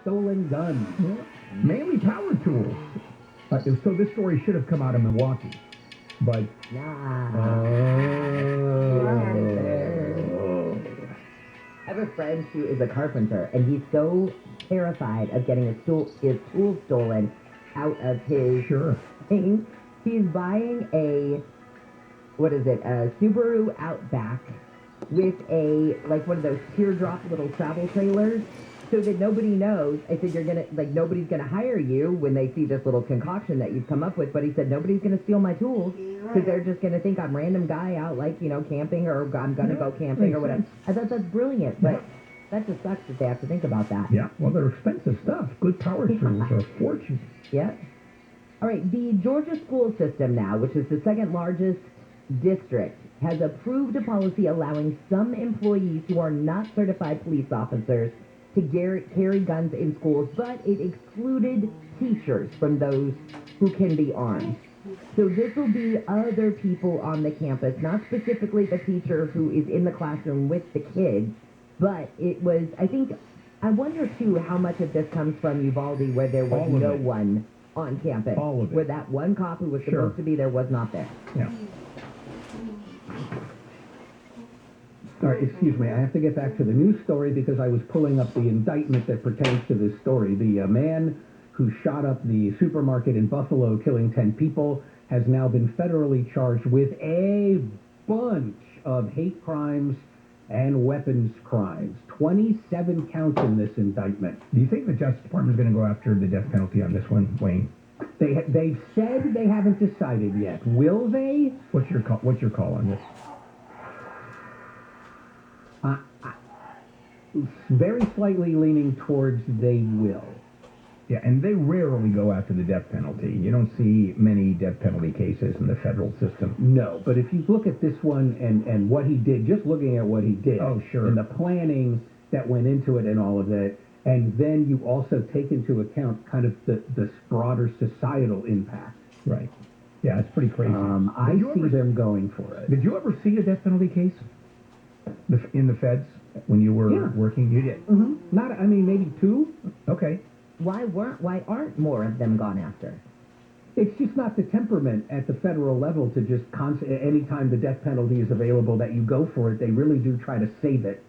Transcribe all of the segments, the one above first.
stolen guns, mainly power tools. So this story should have come out of Milwaukee, but I have a friend who is a carpenter, and he's so terrified of getting his tools stolen out of his thing. He's buying a Subaru Outback with one of those teardrop little travel trailers, so that nobody knows. I said, nobody's gonna hire you when they see this little concoction that you've come up with, but he said, nobody's gonna steal my tools, because they're just gonna think I'm a random guy out, camping, or I'm gonna go camping, or whatever. I thought that's brilliant, but that just sucks that they have to think about that. Yeah, well, they're expensive stuff. Good power tools are a fortune. Yeah. All right, the Georgia school system now, which is the second largest district, has approved a policy allowing some employees who are not certified police officers to carry guns in schools, but it excluded teachers from those who can be armed. So this will be other people on the campus, not specifically the teacher who is in the classroom with the kids, but it was, I wonder too how much of this comes from Uvalde, where there was no one on campus. All of it. Where that one cop who was supposed to be there was not there. Yeah. All right, excuse me. I have to get back to the news story because I was pulling up the indictment that pertains to this story. The man who shot up the supermarket in Buffalo, killing 10 people, has now been federally charged with a bunch of hate crimes and weapons crimes. 27 counts in this indictment. Do you think the Justice Department is going to go after the death penalty on this one, Wayne? They've said they haven't decided yet. Will they? What's your call on this? Very slightly leaning towards they will. Yeah, and they rarely go after the death penalty. You don't see many death penalty cases in the federal system. No, but if you look at this one and what he did, just looking at what he did, and the planning that went into it and all of that, and then you also take into account kind of the broader societal impact. Right. Yeah, it's pretty crazy. I see them going for it. Did you ever see a death penalty case in the feds when you were working? You did? Mm-hmm. Maybe two. Okay. Why aren't more of them gone after? It's just not the temperament at the federal level to just anytime the death penalty is available that you go for it. They really do try to save it.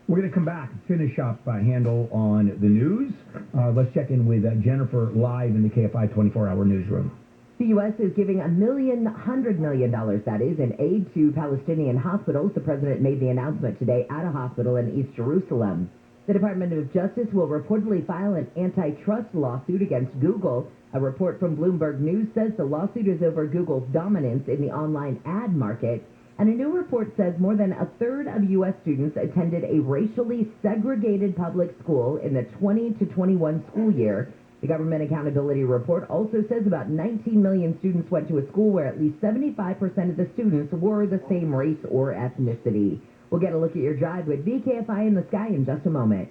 We're going to come back and finish up handle on the news. Let's check in with Jennifer live in the KFI 24-hour newsroom. The U.S. is giving $100 million, that is, in aid to Palestinian hospitals. The president made the announcement today at a hospital in East Jerusalem. The Department of Justice will reportedly file an antitrust lawsuit against Google. A report from Bloomberg News says the lawsuit is over Google's dominance in the online ad market. And a new report says more than a third of U.S. students attended a racially segregated public school in the 20 to 21 school year. The Government Accountability Report also says about 19 million students went to a school where at least 75% of the students were the same race or ethnicity. We'll get a look at your drive with KFI in the Sky in just a moment.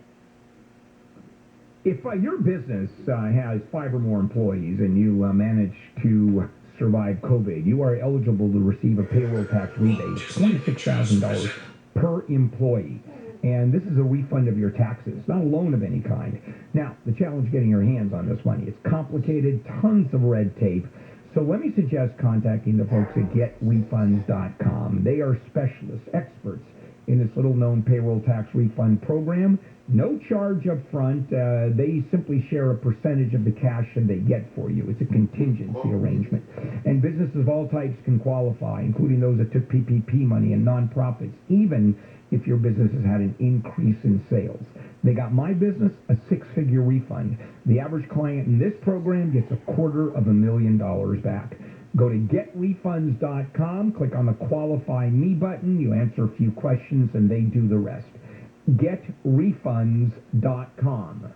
If your business has 5 or more employees and you manage to survive COVID, you are eligible to receive a payroll tax rebate of $26,000 per employee. And this is a refund of your taxes, not a loan of any kind. Now, the challenge getting your hands on this money. It's complicated, tons of red tape. So let me suggest contacting the folks at getrefunds.com. They are specialists, experts in this little-known payroll tax refund program. No charge up front. They simply share a percentage of the cash that they get for you. It's a contingency arrangement. And businesses of all types can qualify, including those that took PPP money and nonprofits, even if your business has had an increase in sales. They got my business a 6-figure refund. The average client in this program gets $250,000 back. Go to getrefunds.com, click on the Qualify Me button, you answer a few questions, and they do the rest. Getrefunds.com.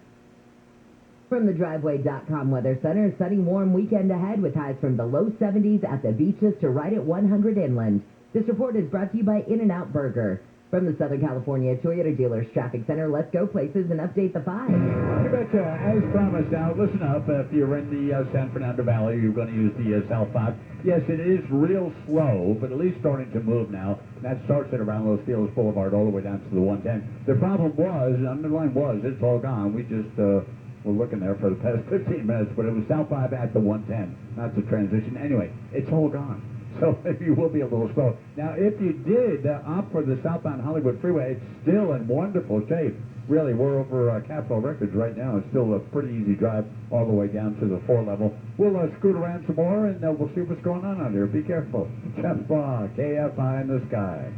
From the Driveway.com Weather Center, sunny, warm weekend ahead with highs from the low 70s at the beaches to right at 100 inland. This report is brought to you by In-N-Out Burger. From the Southern California Toyota Dealers Traffic Center, let's go places and update the 5. You betcha. As promised, now listen up. If you're in the San Fernando Valley, you're going to use the South 5. Yes, it is real slow, but at least starting to move now. That starts at around Los Feliz Boulevard all the way down to the 110. The problem was, the underline was, it's all gone. We just were looking there for the past 15 minutes, but it was South 5 at the 110. That's the transition. Anyway, it's all gone. So you will be a little slow. Now, if you did opt for the southbound Hollywood Freeway, it's still in wonderful shape. Really, we're over Capitol Records right now. It's still a pretty easy drive all the way down to the 4 level. We'll scoot around some more, and we'll see what's going on out here. Be careful. Chef KFI in the sky.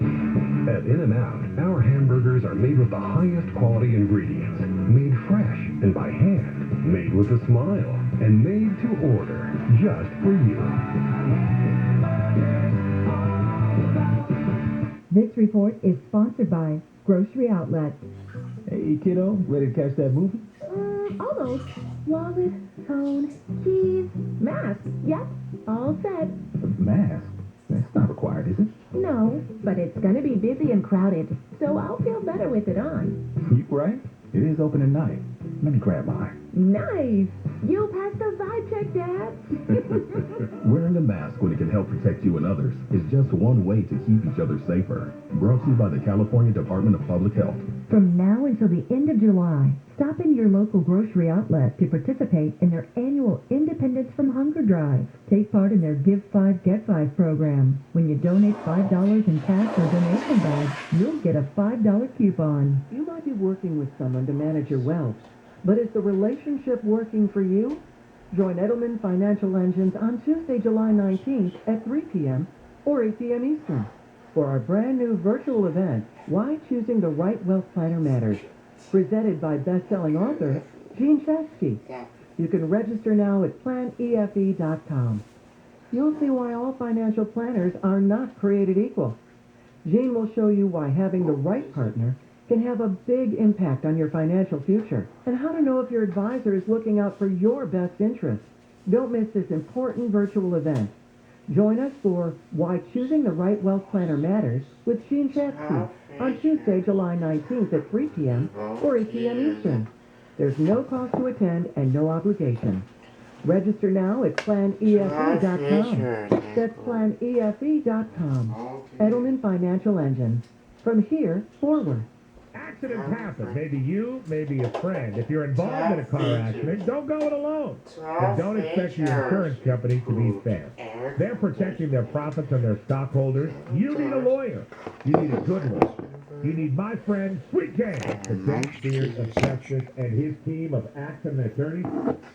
At In-N-Out, our hamburgers are made with the highest quality ingredients, made fresh and by hand, made with a smile, and made to order just for you. This report is sponsored by Grocery Outlet. Hey, kiddo, ready to catch that movie? Almost. Wallet, phone, keys, mask. Yep, all set. Mask? That's not required, is it? No, but it's gonna be busy and crowded, so I'll feel better with it on. You right. It is open at night. Let me grab mine. Nice. You passed the vibe check, Dad. Wearing a mask when it can help protect you and others is just one way to keep each other safer. Brought to you by the California Department of Public Health. From now until the end of July, stop in your local grocery outlet to participate in their annual Independence from Hunger Drive. Take part in their Give 5, Get 5 program. When you donate $5 in cash or donation bag, you'll get a $5 coupon. You might be working with someone to manage your wealth, but is the relationship working for you? Join Edelman Financial Engines on Tuesday, July 19th at 3 p.m. or 8 p.m. Eastern for our brand new virtual event, Why Choosing the Right Wealth Planner Matters, presented by best-selling author Gene Chesky. You can register now at planefe.com. You'll see why all financial planners are not created equal. Gene will show you why having the right partner can have a big impact on your financial future, and how to know if your advisor is looking out for your best interests. Don't miss this important virtual event. Join us for Why Choosing the Right Wealth Planner Matters with Gene Chesky on Tuesday, July 19th at 3 p.m. or 8 p.m. Eastern. There's no cost to attend and no obligation. Register now at planefe.com. That's planefe.com. Edelman Financial Engine. From here forward. Accidents happen. Maybe you, maybe a friend. If you're involved in a car accident, don't go it alone. And don't expect your insurance company to be fair. They're protecting their profits and their stockholders. You need a lawyer. You need a good one. You need my friend, Sweet James, the James Spears of Justice and his team of Aachen attorneys.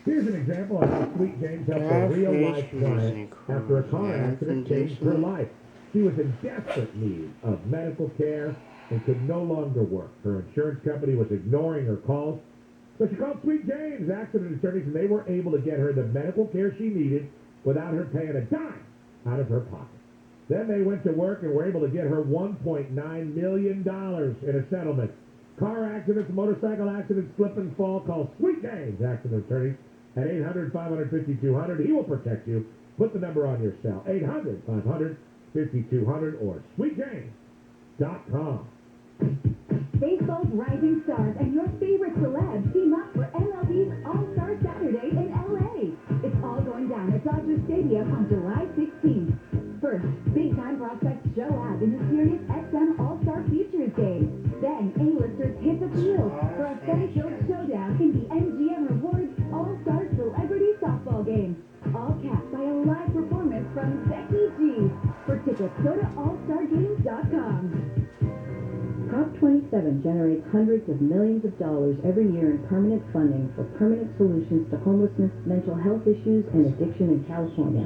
Here's an example of how Sweet James helped a real-life client after a car accident changed her life. She was in desperate need of medical care and could no longer work. Her insurance company was ignoring her calls. So she called Sweet James, accident attorneys, and they were able to get her the medical care she needed without her paying a dime out of her pocket. Then they went to work and were able to get her $1.9 million in a settlement. Car accidents, motorcycle accidents, slip and fall. Call Sweet James, accident attorneys, at 800-500-5200. He will protect you. Put the number on your cell, 800-500-5200 or sweetjames.com. Baseball's rising stars and your favorite celebs team up for MLB's All-Star Saturday in L.A. It's all going down at Dodger Stadium on July 16th. First, big-time prospects show out in the Sirius XM All-Star Futures game. Then, A-listers hit the field for a fun-filled showdown in the MGM Rewards All-Star Celebrity Softball game. All capped by a live performance from Becky G. For tickets, go to allstargames.com. Prop 27 generates hundreds of millions of dollars every year in permanent funding for permanent solutions to homelessness, mental health issues, and addiction in California.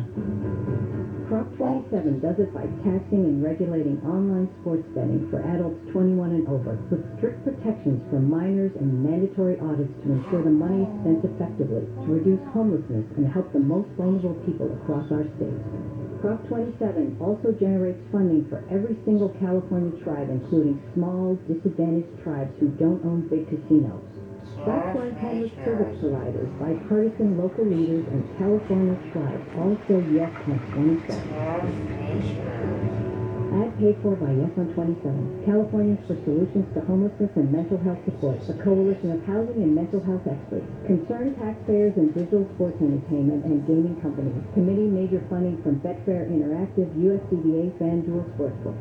Prop 27 does it by taxing and regulating online sports betting for adults 21 and over, with strict protections for minors and mandatory audits to ensure the money is spent effectively to reduce homelessness and help the most vulnerable people across our state. Prop 27 also generates funding for every single California tribe, including small, disadvantaged tribes who don't own big casinos. That's why homeless service providers, bipartisan local leaders, and California tribes all say yes on 27. Ad paid for by Yes on 27. Californians for Solutions to Homelessness and Mental Health Support. A coalition of housing and mental health experts. Concerned taxpayers and digital sports entertainment and gaming companies. Committee major funding from Betfair Interactive, USCBA, FanDuel Sportsbook.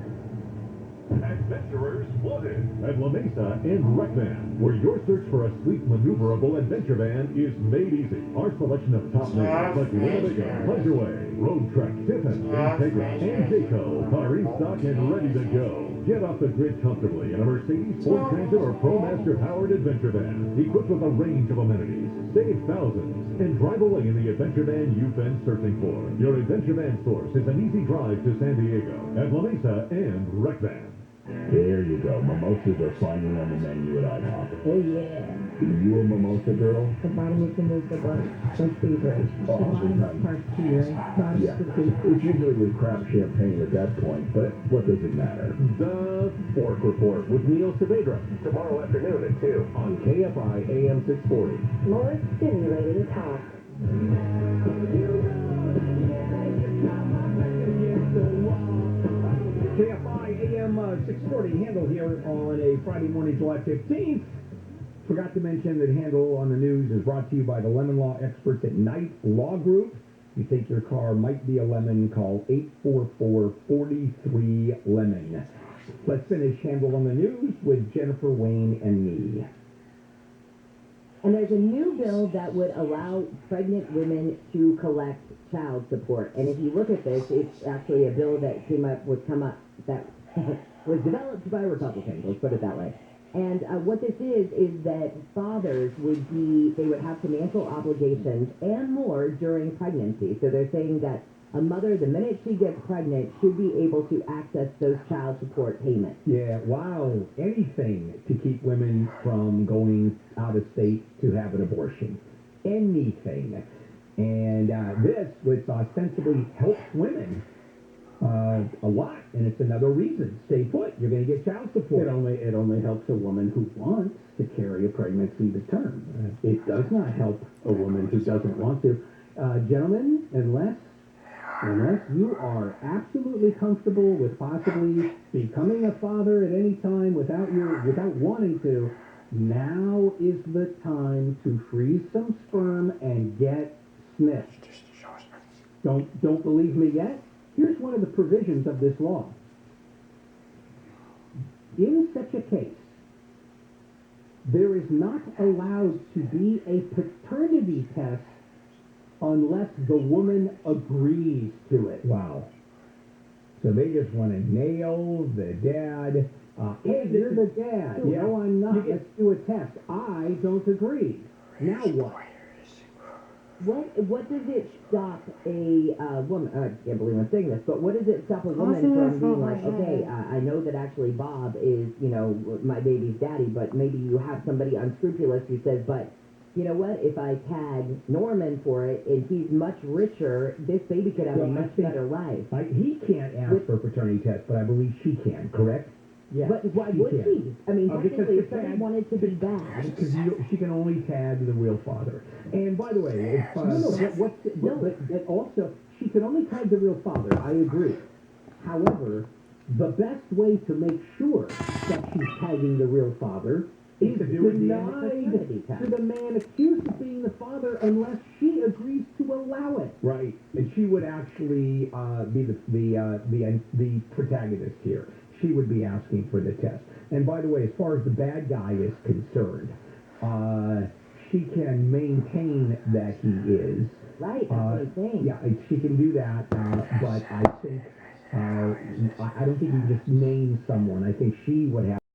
Adventurers wanted at La Mesa and Rec Van, where your search for a sleek, maneuverable adventure van is made easy. Our selection of top names like Helvetica, Pleasureway, Road Trek, Tiffin, Integra, and Jayco are in stock and ready to go. Get off the grid comfortably in a Mercedes, Ford Transit, or ProMaster-powered adventure van, equipped with a range of amenities. Save thousands and drive away in the adventure van you've been searching for. Your adventure van source is an easy drive to San Diego at La Mesa and Rec Van. There you go. Mimosas are finally on the menu at IHOP. Oh, yeah. Are you a mimosa girl? The bottom of the move, the bottom. My favorite. Part two, right? Yeah. It's usually with crap champagne at that point, but what does it matter? The Fork Report with Neil Saavedra. Tomorrow afternoon at 2 on KFI AM 640. More stimulating talk. KFI AM 640 Handle here on a Friday morning, July 15th. Forgot to mention that Handle on the News is brought to you by the Lemon Law experts at Knight Law Group. You think your car might be a lemon, call 844-43-LEMON. Let's finish Handle on the News with Jennifer, Wayne, and me. And there's a new bill that would allow pregnant women to collect child support. And if you look at this, it's actually a bill that that was developed by Republicans, let's put it that way. And what this is that fathers would have financial obligations and more during pregnancy. So they're saying that a mother, the minute she gets pregnant, should be able to access those child support payments. Yeah, wow. Anything to keep women from going out of state to have an abortion. Anything. And this, which ostensibly helps women a lot, and it's another reason. Stay put. You're going to get child support. It only helps a woman who wants to carry a pregnancy to term. It does not help a woman who doesn't want to. Gentlemen, unless you are absolutely comfortable with possibly becoming a father at any time without wanting to, now is the time to freeze some sperm and get sniffed. Don't believe me yet? Here's one of the provisions of this law. In such a case, there is not allowed to be a paternity test unless the woman agrees to it. Wow. So they just want to nail the dad. Hey, you're the dad. Yeah. No, I'm not. Let's do a test. I don't agree. Now what? What does it stop a woman? I can't believe I'm saying this, but what does it stop a woman from being like, okay, I know that actually Bob is, my baby's daddy, but maybe you have somebody unscrupulous who says, but you know what? If I tag Norman for it and he's much richer, this baby could have a much better life. He can't ask for a paternity test, but I believe she can, correct? Yeah. But why would she? I mean, technically, if somebody wanted to be bad. Because she can only tag the real father. And by the way, but also, she can only tag the real father. I agree. However, the best way to make sure that she's tagging the real father is denied to the man accused of being the father unless she agrees to allow it. Right. And she would actually be the protagonist here. She would be asking for the test. And by the way, as far as the bad guy is concerned, she can maintain that he is. Right, that's what I'm saying. Yeah, she can do that, but I think, I don't think you just name someone. I think she would have